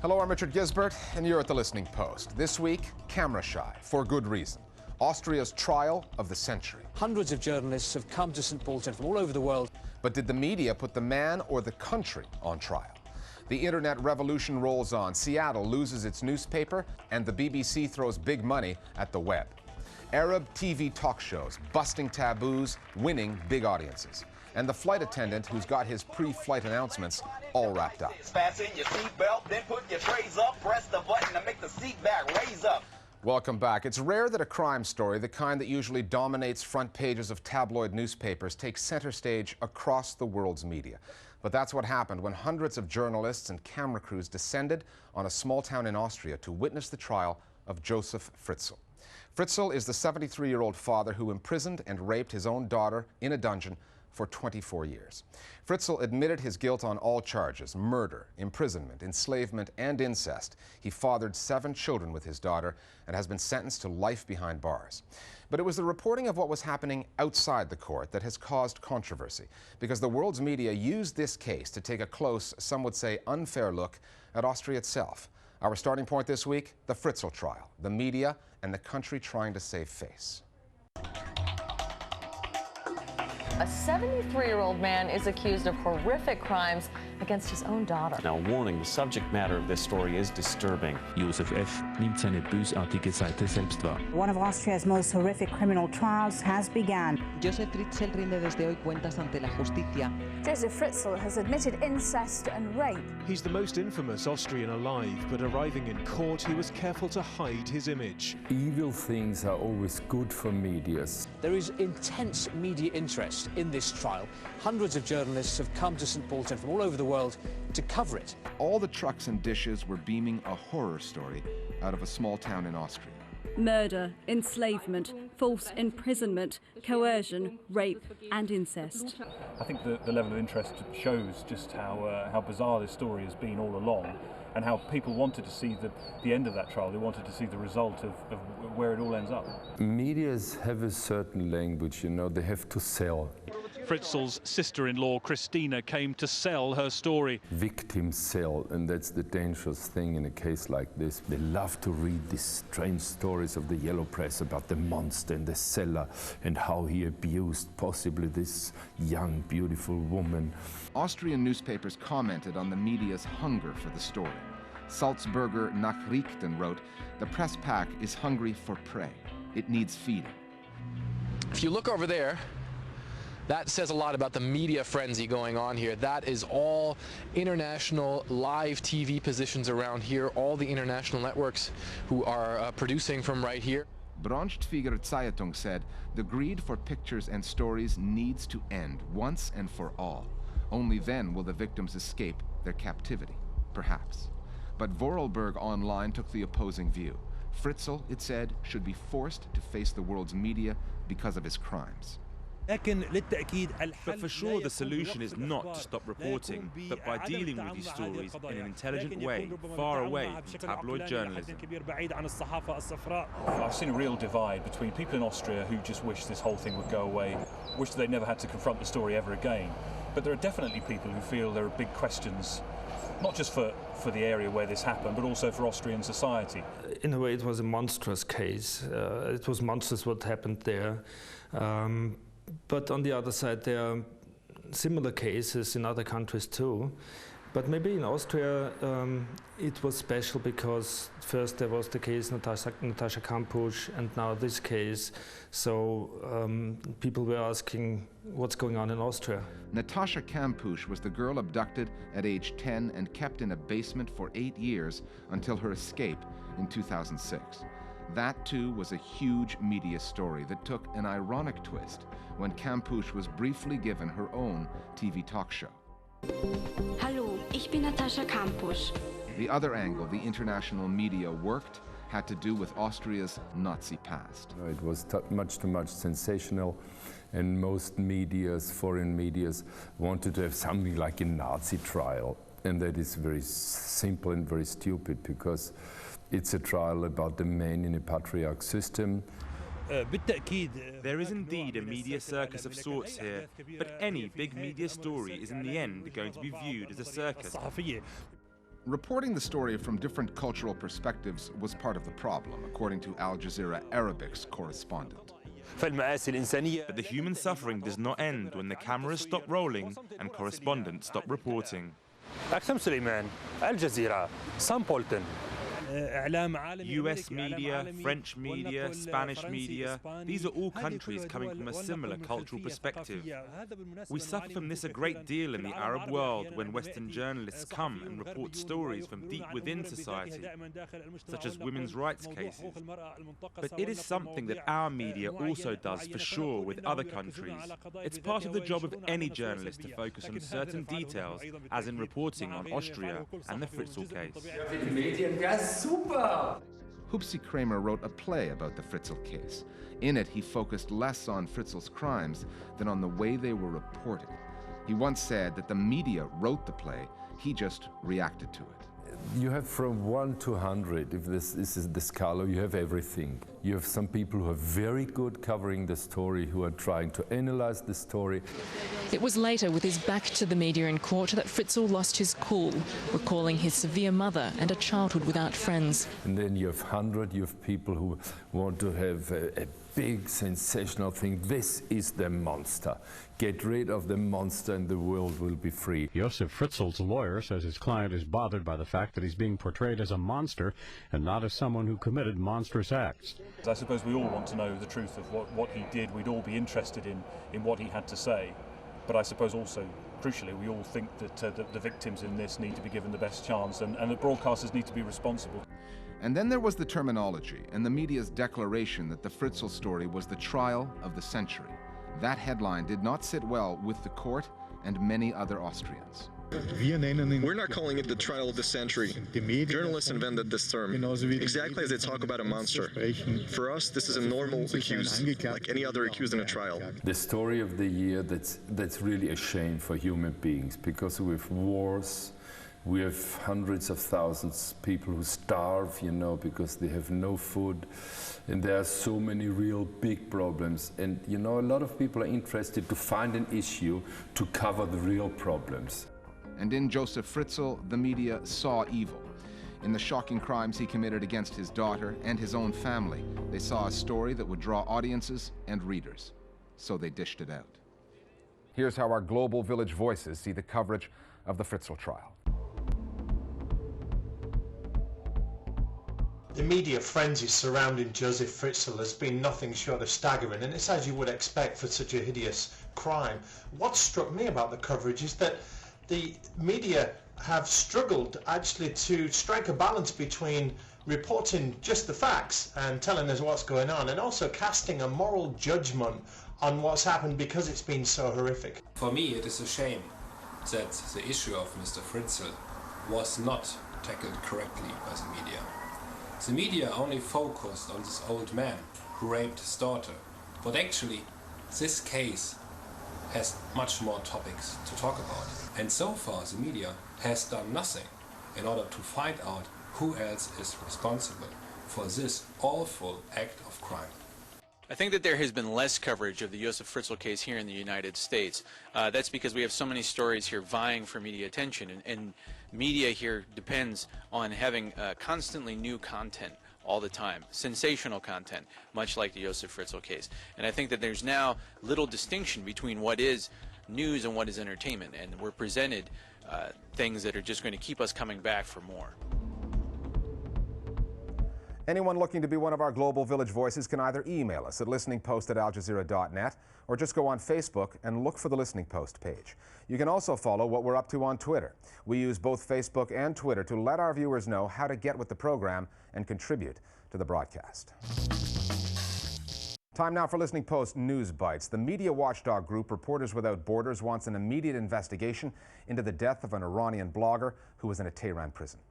Hello, I'm Richard Gisbert, and you're at The Listening Post. This week, camera shy, for good reason. Austria's trial of the century. Hundreds of journalists have come to St. Paul's from all over the world. But did the media put the man or the country on trial? The internet revolution rolls on. Seattle loses its newspaper, and the BBC throws big money at the web. Arab TV talk shows, busting taboos, winning big audiences. And the flight attendant who's got his pre-flight announcements all wrapped up. Fasten your seatbelt, then put your trays up, press the button to make the seat back raise up. Welcome back. It's rare that a crime story, the kind that usually dominates front pages of tabloid newspapers, takes center stage across the world's media. But that's what happened when hundreds of journalists and camera crews descended on a small town in Austria to witness the trial of Josef Fritzl. Fritzl is the 73-year-old father who imprisoned and raped his own daughter in a dungeon for 24 years. Fritzl admitted his guilt on all charges: murder, imprisonment, enslavement, and incest. He fathered 7 children with his daughter and has been sentenced to life behind bars. But it was the reporting of what was happening outside the court that has caused controversy, because the world's media used this case to take a close, some would say unfair look at Austria itself. Our starting point this week, the Fritzl trial, the media and the country trying to save face. A 73-year-old man is accused of horrific crimes against his own daughter. Now, warning, the subject matter of this story is disturbing. Josef F. nimmt seine bösartige Seite selbst wahr. One of Austria's most horrific criminal trials has begun. Josef Fritzl rinde desde hoy cuentas ante la justicia. Josef Fritzl has admitted incest and rape. He's the most infamous Austrian alive, but arriving in court, he was careful to hide his image. Evil things are always good for media. There is intense media interest in this trial. Hundreds of journalists have come to St. Paul's from all over the world to cover it. All the trucks and dishes were beaming a horror story out of a small town in Austria. Murder, enslavement, false imprisonment, coercion, rape and incest. I think the level of interest shows just how bizarre this story has been all along, and how people wanted to see the end of that trial. They wanted to see the result of where it all ends up. Medias have a certain language, you know, they have to sell. Fritzl's sister-in-law, Christina, came to sell her story. Victims sell, and that's the dangerous thing in a case like this. They love to read these strange stories of the yellow press about the monster in the cellar and how he abused possibly this young, beautiful woman. Austrian newspapers commented on the media's hunger for the story. Salzburger Nachrichten wrote, "The press pack is hungry for prey. It needs feeding." If you look over there, that says a lot about the media frenzy going on here. That is all international live TV positions around here, all the international networks who are producing from right here. Braunschweiger Zeitung said, "The greed for pictures and stories needs to end once and for all. Only then will the victims escape their captivity, perhaps." But Vorarlberg Online took the opposing view. Fritzl, it said, should be forced to face the world's media because of his crimes. But for sure, the solution is not to stop reporting, but by dealing with these stories in an intelligent way, far away from tabloid journalism. I've seen a real divide between people in Austria who just wish this whole thing would go away, wish they never had to confront the story ever again. But there are definitely people who feel there are big questions, not just for the area where this happened, but also for Austrian society. In a way, it was a monstrous case. It was monstrous what happened there. But on the other side, there are similar cases in other countries too. But maybe in Austria, it was special because first there was the case Natasha Kampusch, and now this case. So people were asking what's going on in Austria. Natasha Kampusch was the girl abducted at age 10 and kept in a basement for 8 years until her escape in 2006. That, too, was a huge media story that took an ironic twist when Kampusch was briefly given her own TV talk show. Hallo, ich bin Natasha Kampusch. The other angle the international media worked had to do with Austria's Nazi past. It was much too much sensational, and most medias, foreign medias, wanted to have something like a Nazi trial. And that is very simple and very stupid, because it's a trial about the man in a patriarch system. There is indeed a media circus of sorts here, but any big media story is in the end going to be viewed as a circus. Reporting the story from different cultural perspectives was part of the problem, according to Al Jazeera Arabic's correspondent. But the human suffering does not end when the cameras stop rolling and correspondents stop reporting. أكثم سليمان الجزيرة سامبولتن. US media, French media, Spanish media, these are all countries coming from a similar cultural perspective. We suffer from this a great deal in the Arab world when Western journalists come and report stories from deep within society, such as women's rights cases. But it is something that our media also does for sure with other countries. It's part of the job of any journalist to focus on certain details, as in reporting on Austria and the Fritzl case. Super! Hoopsie Kramer wrote a play about the Fritzl case. In it, he focused less on Fritzl's crimes than on the way they were reported. He once said that the media wrote the play, he just reacted to it. You have from 1 to 100, if this is the scala, you have everything. You have some people who are very good covering the story, who are trying to analyze the story. It was later, with his back to the media in court, that Fritzl lost his cool, recalling his severe mother and a childhood without friends. And then you have 100, you have people who want to have a big sensational thing. This is the monster. Get rid of the monster and the world will be free. Josef Fritzl's lawyer says his client is bothered by the fact that he's being portrayed as a monster and not as someone who committed monstrous acts. I suppose we all want to know the truth of what he did. We'd all be interested in what he had to say. But I suppose also, crucially, we all think that the victims in this need to be given the best chance and the broadcasters need to be responsible. And then there was the terminology and the media's declaration that the Fritzl story was the trial of the century. That headline did not sit well with the court and many other Austrians. We're not calling it the trial of the century. Journalists invented this term, exactly as they talk about a monster. For us, this is a normal accused, like any other accused in a trial. The story of the year, that's really a shame for human beings, because we have wars, we have hundreds of thousands of people who starve, you know, because they have no food. And there are so many real big problems. And, you know, a lot of people are interested to find an issue to cover the real problems. And in Josef Fritzl, the media saw evil. In the shocking crimes he committed against his daughter and his own family, they saw a story that would draw audiences and readers. So they dished it out. Here's how our global village voices see the coverage of the Fritzl trial. The media frenzy surrounding Josef Fritzl has been nothing short of staggering, and it's as you would expect for such a hideous crime. What struck me about the coverage is that the media have struggled actually to strike a balance between reporting just the facts and telling us what's going on, and also casting a moral judgment on what's happened because it's been so horrific. For me, it is a shame that the issue of Mr. Fritzl was not tackled correctly by the media. The media only focused on this old man who raped his daughter, but actually this case has much more topics to talk about. And so far the media has done nothing in order to find out who else is responsible for this awful act of crime. I think that there has been less coverage of the Josef Fritzl case here in the United States. That's because we have so many stories here vying for media attention, and media here depends on having constantly new content all the time, sensational content, much like the Josef Fritzl case. And I think that there's now little distinction between what is news and what is entertainment, and we're presented things that are just going to keep us coming back for more. Anyone looking to be one of our Global Village Voices can either email us at listeningpost@aljazeera.net or just go on Facebook and look for the Listening Post page. You can also follow what we're up to on Twitter. We use both Facebook and Twitter to let our viewers know how to get with the program and contribute to the broadcast. Time now for Listening Post News Bites. The media watchdog group Reporters Without Borders wants an immediate investigation into the death of an Iranian blogger who was in a Tehran prison.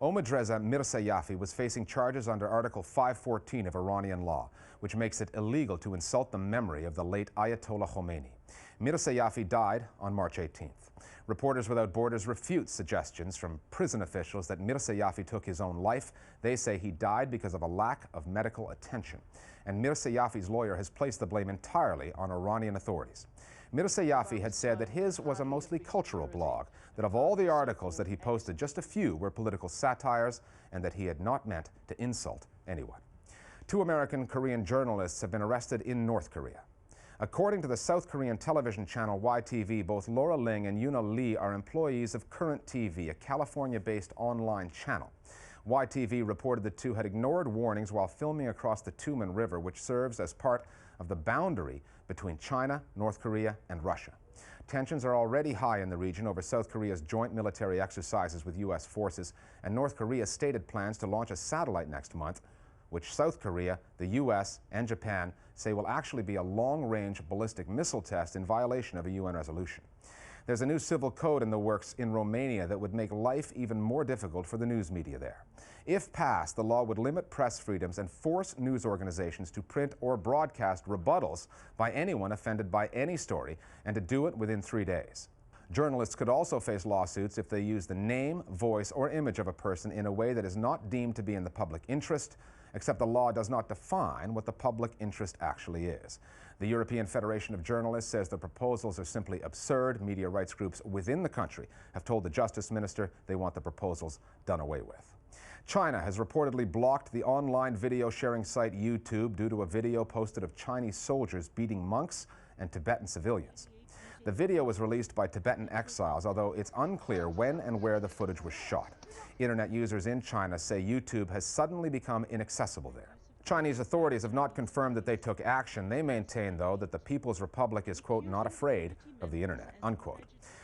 Omidreza Mirzayafi was facing charges under Article 514 of Iranian law, which makes it illegal to insult the memory of the late Ayatollah Khomeini. Mirzayafi died on March 18th. Reporters Without Borders refutes suggestions from prison officials that Mirzayafi took his own life. They say he died because of a lack of medical attention. And Mirzayafi's lawyer has placed the blame entirely on Iranian authorities. Mirza Yafi had said that his was a mostly cultural blog, that of all the articles that he posted, just a few were political satires, and that he had not meant to insult anyone. 2 American-Korean journalists have been arrested in North Korea. According to the South Korean television channel YTV, both Laura Ling and Yuna Lee are employees of Current TV, a California-based online channel. YTV reported the two had ignored warnings while filming across the Tumen River, which serves as part of the boundary between China, North Korea, and Russia. Tensions are already high in the region over South Korea's joint military exercises with U.S. forces, and North Korea's stated plans to launch a satellite next month, which South Korea, the U.S., and Japan say will actually be a long-range ballistic missile test in violation of a UN resolution. There's a new civil code in the works in Romania that would make life even more difficult for the news media there. If passed, the law would limit press freedoms and force news organizations to print or broadcast rebuttals by anyone offended by any story, and to do it within 3 days. Journalists could also face lawsuits if they use the name, voice, or image of a person in a way that is not deemed to be in the public interest, except the law does not define what the public interest actually is. The European Federation of Journalists says the proposals are simply absurd. Media rights groups within the country have told the Justice Minister they want the proposals done away with. China has reportedly blocked the online video sharing site YouTube due to a video posted of Chinese soldiers beating monks and Tibetan civilians. The video was released by Tibetan exiles, although it's unclear when and where the footage was shot. Internet users in China say YouTube has suddenly become inaccessible there. Chinese authorities have not confirmed that they took action. They maintain, though, that the People's Republic is, quote, not afraid of the internet, unquote.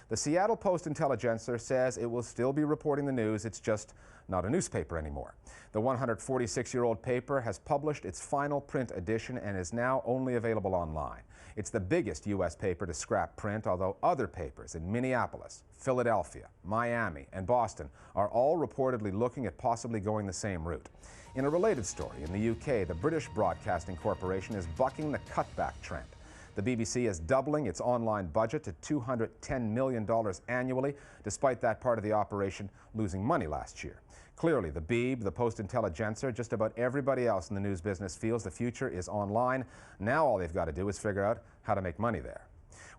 The Seattle Post-Intelligencer says it will still be reporting the news, it's just not a newspaper anymore. The 146-year-old paper has published its final print edition and is now only available online. It's the biggest U.S. paper to scrap print, although other papers in Minneapolis, Philadelphia, Miami, and Boston are all reportedly looking at possibly going the same route. In a related story, in the UK, the British Broadcasting Corporation is bucking the cutback trend. The BBC is doubling its online budget to $210 million annually, despite that part of the operation losing money last year. Clearly, the Beeb, the Post-Intelligencer, just about everybody else in the news business feels the future is online. Now all they've got to do is figure out how to make money there.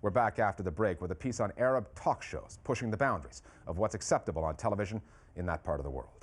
We're back after the break with a piece on Arab talk shows pushing the boundaries of what's acceptable on television in that part of the world.